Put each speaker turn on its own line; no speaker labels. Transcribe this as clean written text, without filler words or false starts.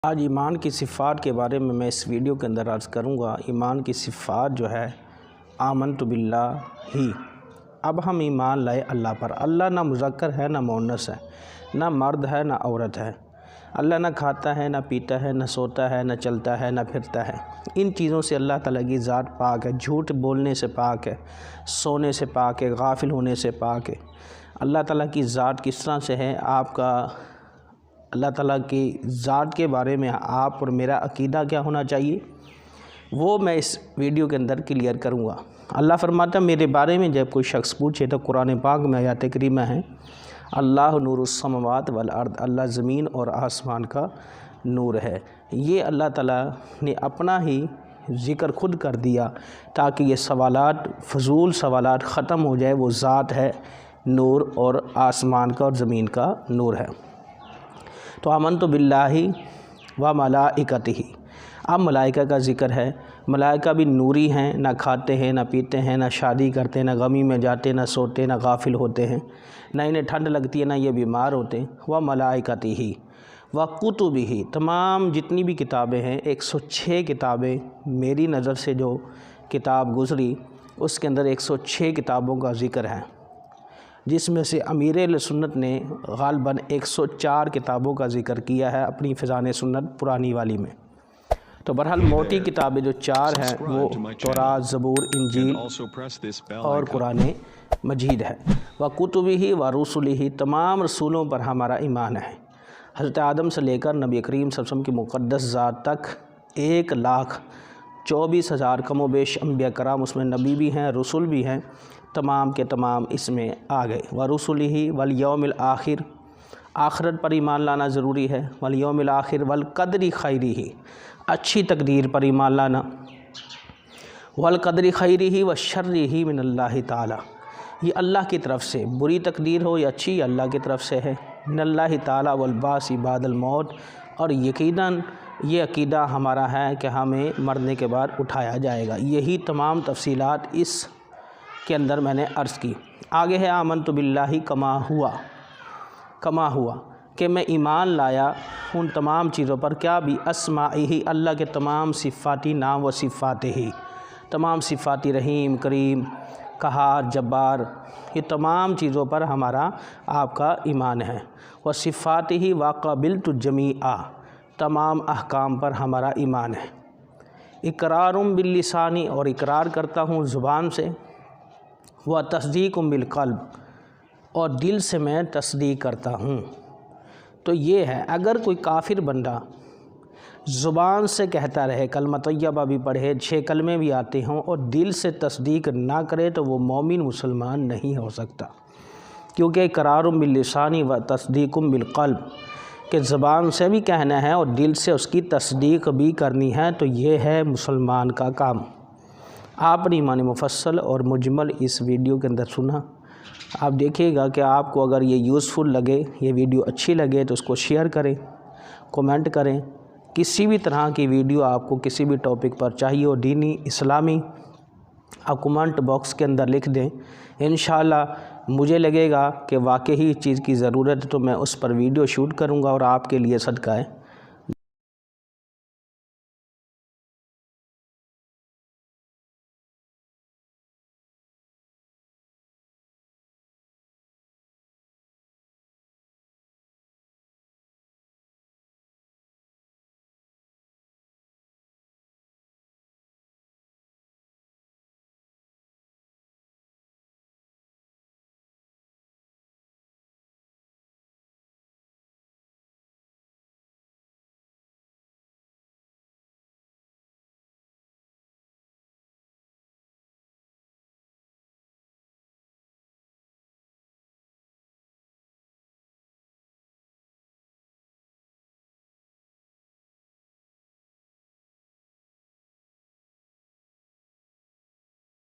آج ایمان کی صفات کے بارے میں اس ویڈیو کے اندر عرض کروں گا۔ ایمان کی صفات جو ہے آمنت باللہ ہی۔ اب ہم ایمان لائے اللہ پر۔ اللہ نہ مذکر ہے نہ مؤنث ہے، نہ مرد ہے نہ عورت ہے۔ اللہ نہ کھاتا ہے نہ پیتا ہے، نہ سوتا ہے، نہ چلتا ہے، نہ پھرتا ہے۔ ان چیزوں سے اللہ تعالیٰ کی ذات پاک ہے۔ جھوٹ بولنے سے پاک ہے، سونے سے پاک ہے، غافل ہونے سے پاک ہے۔ اللہ تعالیٰ کی ذات کس طرح سے ہے، آپ کا اللہ تعالیٰ کی ذات کے بارے میں آپ اور میرا عقیدہ کیا ہونا چاہیے، وہ میں اس ویڈیو کے اندر کلیئر کروں گا۔ اللہ فرماتا ہے میرے بارے میں جب کوئی شخص پوچھے تو قرآن پاک میں آیات کریمہ ہیں، اللہ نور السماوات والارض، اللہ زمین اور آسمان کا نور ہے۔ یہ اللہ تعالیٰ نے اپنا ہی ذکر خود کر دیا تاکہ یہ سوالات، فضول سوالات ختم ہو جائے۔ وہ ذات ہے نور اور آسمان کا اور زمین کا نور ہے۔ تو آمنت باللہ و ملائکتہ۔ اب ملائکہ کا ذکر ہے۔ ملائکہ بھی نوری ہیں، نہ کھاتے ہیں نہ پیتے ہیں، نہ شادی کرتے ہیں، نہ غمی میں جاتے، نہ سوتے، نہ غافل ہوتے ہیں، نہ انہیں ٹھنڈ لگتی ہے، نہ یہ بیمار ہوتے ہیں۔ و ملائکتہ و کتبہ، تمام جتنی بھی کتابیں ہیں، 106 کتابیں میری نظر سے جو کتاب گزری اس کے اندر 106 کتابوں کا ذکر ہے، جس میں سے امیر اہل سنت نے غالباً 104 کتابوں کا ذکر کیا ہے اپنی فیضان سنت پرانی والی میں۔ تو بہرحال موٹی کتابیں جو 4 ہیں وہ تورات، زبور، انجیل اور قرآن مجید ہے۔ وَكُتُبِهِ وَرُسُلِهِ، تمام رسولوں پر ہمارا ایمان ہے۔ حضرت آدم سے لے کر نبی کریم صلی اللہ علیہ وسلم کی مقدس ذات تک 1,24,000 کم و بیش انبیاء کرام، اس میں نبی بھی ہیں، رسول بھی ہیں، تمام کے تمام اس میں آ گئے۔ وَرُسُلِهِ وَالْيَوْمِ الْآخِرِ، آخرت پر ایمان لانا ضروری ہے۔ وَالْيَوْمِ الْآخِرِ وَالْقَدْرِ خَيْرِهِ، اچھی تقدیر پر ایمان لانا۔ وَالْقَدْرِ خَيْرِهِ وَشَرِّهِ مِنَ اللَّهِ تَعَالَى، یہ اللہ کی طرف سے، بری تقدیر ہو یا اچھی اللہ کی طرف سے ہے۔ مِنَ اللَّهِ تَعَالَى وَالْبَعْثِ بَعْدَ الْمَوْتِ، اور یقیناً یہ عقیدہ ہمارا ہے کہ ہمیں مرنے کے بعد اٹھایا جائے گا۔ یہی تمام تفصیلات اس کے اندر میں نے عرض کی۔ آگے ہے آمنت باللہ کما ہوا، کہ میں ایمان لایا ان تمام چیزوں پر، کیا بھی اسمائہ، اللہ کے تمام صفاتی نام و صفات ہی، تمام صفاتی رحیم، کریم، قہار، جبار، یہ تمام چیزوں پر ہمارا آپ کا ایمان ہے۔ و صفات ہی وقبلت الجمیع، تمام احکام پر ہمارا ایمان ہے۔ اقرار باللسانی، اور اقرار کرتا ہوں زبان سے، و تصدیق بالقلب، اور دل سے میں تصدیق کرتا ہوں۔ تو یہ ہے، اگر کوئی کافر بندہ زبان سے کہتا رہے، کلمہ طیبہ بھی پڑھے، 6 کلمے بھی آتے ہوں، اور دل سے تصدیق نہ کرے تو وہ مومن مسلمان نہیں ہو سکتا، کیونکہ اقرار باللسانی و تصدیق بالقلب، کہ زبان سے بھی کہنا ہے اور دل سے اس کی تصدیق بھی کرنی ہے، تو یہ ہے مسلمان کا کام۔ آپ نے ایمان مفصل اور مجمل اس ویڈیو کے اندر سنا۔ آپ دیکھیے گا کہ آپ کو اگر یہ یوزفل لگے، یہ ویڈیو اچھی لگے تو اس کو شیئر کریں، کومنٹ کریں۔ کسی بھی طرح کی ویڈیو آپ کو کسی بھی ٹاپک پر چاہیے ہو، دینی، اسلامی، آپ کومنٹ باکس کے اندر لکھ دیں۔ انشاءاللہ مجھے لگے گا کہ واقعی اس چیز کی ضرورت ہے تو میں اس پر ویڈیو شوٹ کروں گا اور آپ کے لیے صدقہ